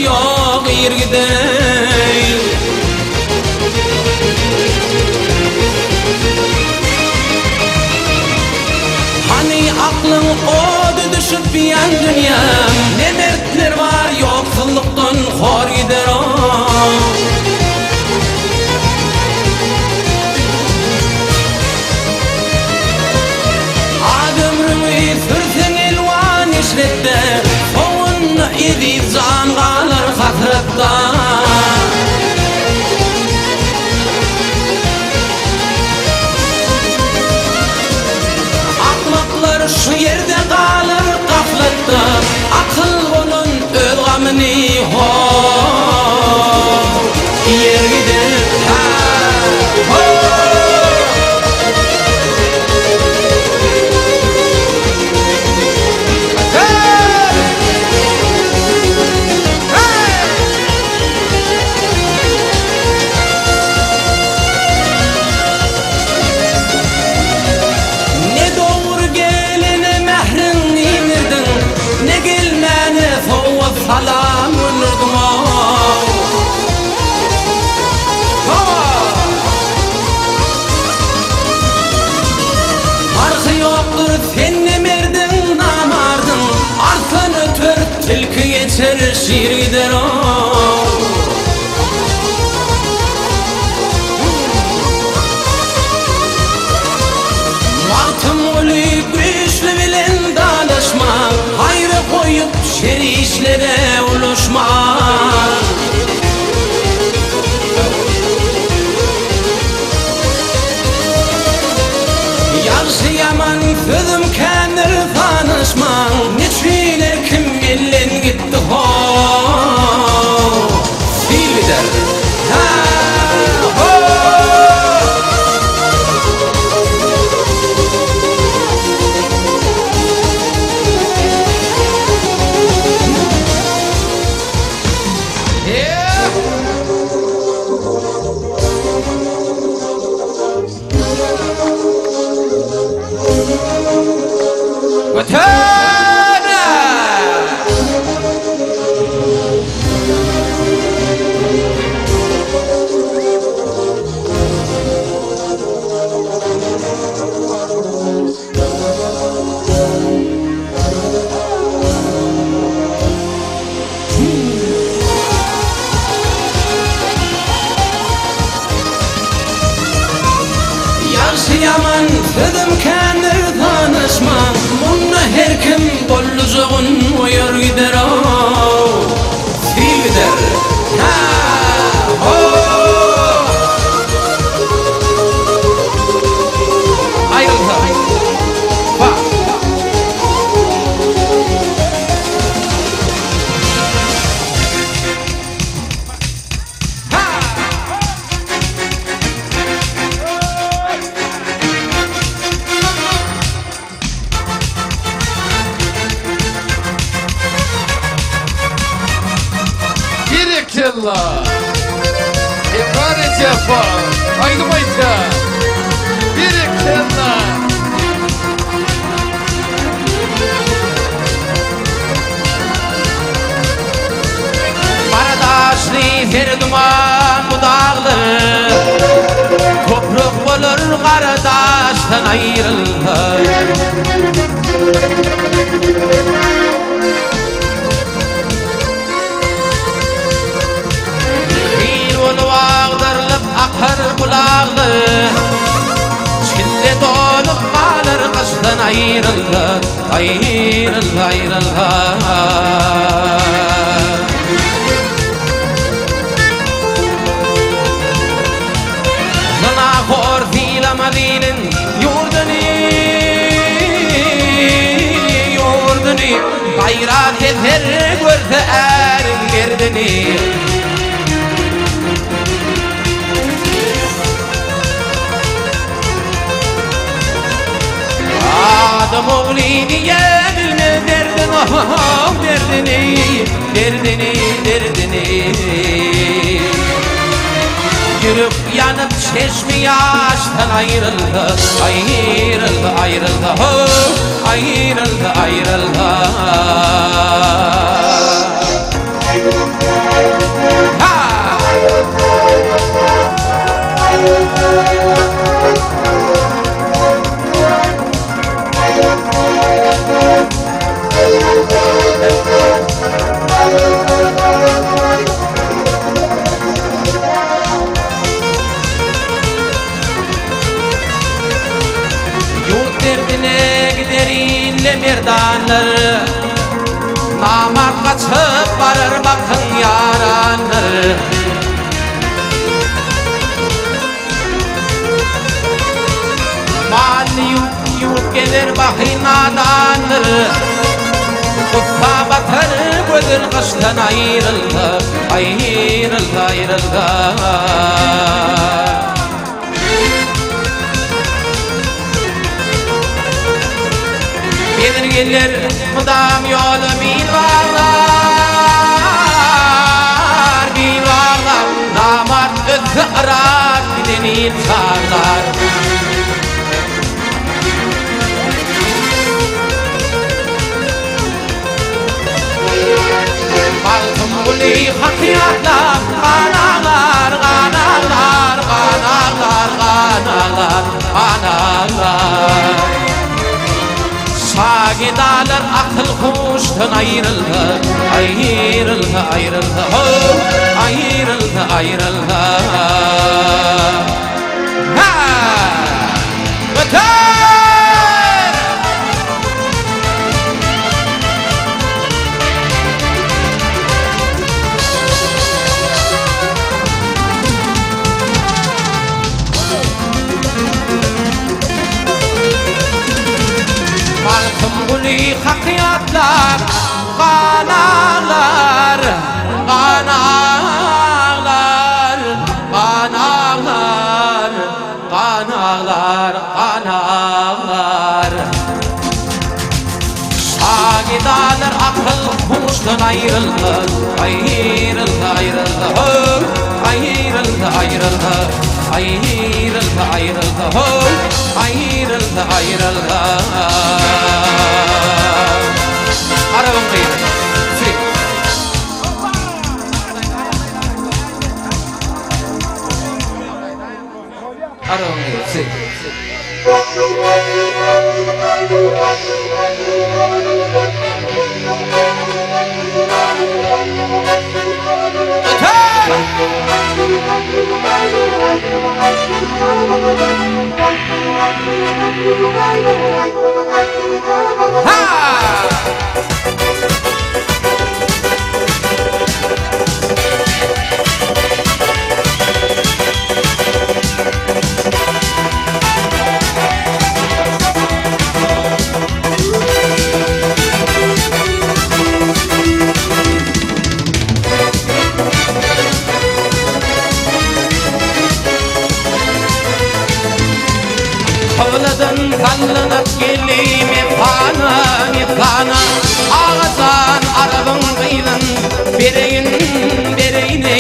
Yok yer gidey Hani aklın odu düşüp yan dünyam Ne dertler var yoksulluktan hor gider o Adımrımı sürsen elvan işlette Soğunna edip can kalır hasretten Akmaklar şu yerde kalır gaflette Akıl onun öz gamını yer gider Salam unurdum Farkı yoktur sen ne merdin namardın Arslan ötür tilki geçer şiir gider o Martım olu güçlü bilen danışma Hayrı koyup şeri işlere ulaşma Yaxşı yaman sözüm kendir tanışma Neçine kim bilen gitti ho Silvider Yaman sözüm kendir tanışma Bununla her kim bollucuğun uyur gider o Sil gider Ayrılsa Bak Allah İmran cefa Haydi bayta Biriktirla Kardeşli her duman budağlı Topruk olur kardeşten ayrılır Akar kulağlı Çille dolup kalır kıştan ayrılır Ayrılır ayrılır Zınahor filamadinin yurdunu Bayrak eter görse erin gerdini Aldım oğlini yedirme derdini Derdini, derdini Yürüp yanıp çeşmi yaştan ayrıldı Ayrıldı, ayrıldı, ayrıldı, ayrıldı Ha! Yurt derdine giderinle merdanlar Namart kaçıp varır bakın yaranlar Mali yurt gelir bakı nadanlar Kuffa batır gözün kıştan ayrıldı Ayrıldı, ayrıldı Gelir gelir mudam yolu bir bağlar Bir bağlar namart ötü arar gideni çağlar Altın buli hakiyatlar Kanalar, kanalar, kanalar, kanalar, kanalar Sagidalar akıl kuştan ayrıldı Ayrıldı, ayrıldı, ayrıldı, ayrıldı Ha! Öter! Altın buli hakiyatlar Kanalar, kanalar, kanalar, kanalar, kanalar Sagidalar akıl kuştan ayrıldı Ayrıldı, ayrıldı, ayrıldı, ayrıldı Ayrıldı, ayrıldı, ayrıldı, ayrıldı Arabam kaydı Sürekli Arabam kaydı Sürekli Kavladın kallanıp geleyim efana Ağızdan arabın kıydın bereyin bereyine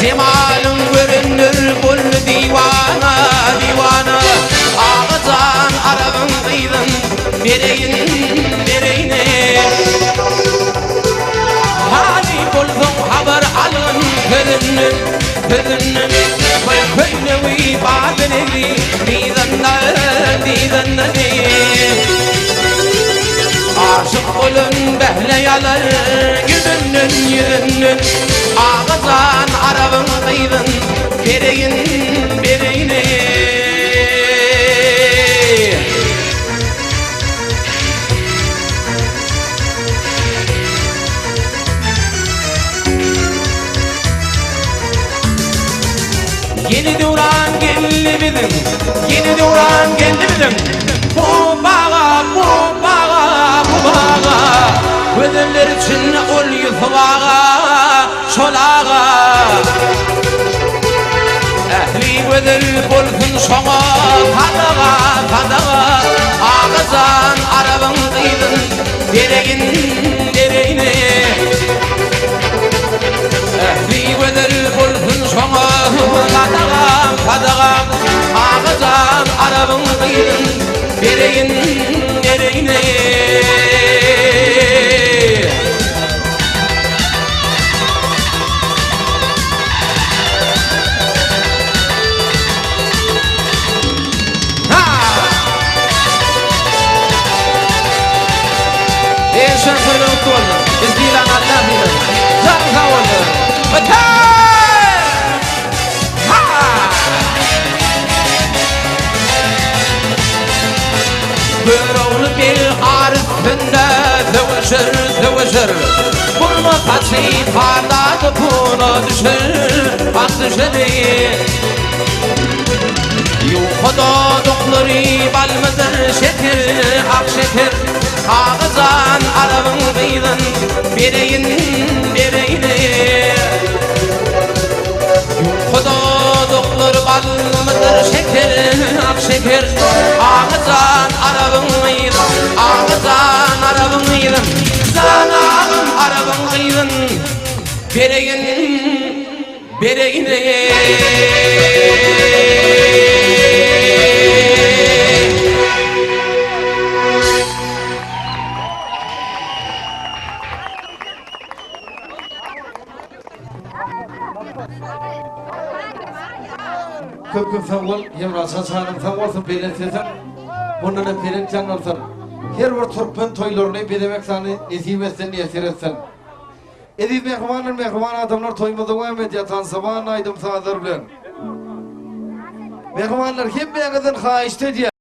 Cemalın görünür kul divana divana Ağızdan arabın kıydın bereyin bereyine Hani buldum haber alın kölünün Köynevi badnevi didanne Aşık olun behleyalar yüzünün Ağızdan arabın kıydın bereyin bereyine Yeni duran geldi bizim Yeni duran geldi bizim Bu bağa, bu bağa, bu bağa Ödüller için ol yufağa Şolağa Ehli vedir bolsun şoňa tadaga tadaga ağızan arabın kıydın deregin dereğine ehli vedir bolsun şoňa tadaga tadaga ağızan arabın kıydın deregin dereğine Eşen söyle uttuğunu İzdilan Allah'ını Zan kavalı Öter Böroğlu bir harfinde Dövüşür dövüşür Bulma taçı parladı puna düşür Ak düşür Yuhuda dokları balmıdır şeker ak şeker Ağızan arabın kıydın bereyin bereyine Yuhuda dokları balmıdır şeker ak şeker Ağızan arabın kıydın Ağızan arabın kıydın Zanağın arabın kıydın bereyin bereyine Köp fawal Yevrasan sanım fawalsın belirtesen bundan da peren canlarsan her bir Türkmen toylarını bedemek sani nesip etsen esir etsen Edip mehman adamlar toymada Muhammed yatan sabahın aydım sağdır bilen Mehmanlar hem beğeniden haişte diye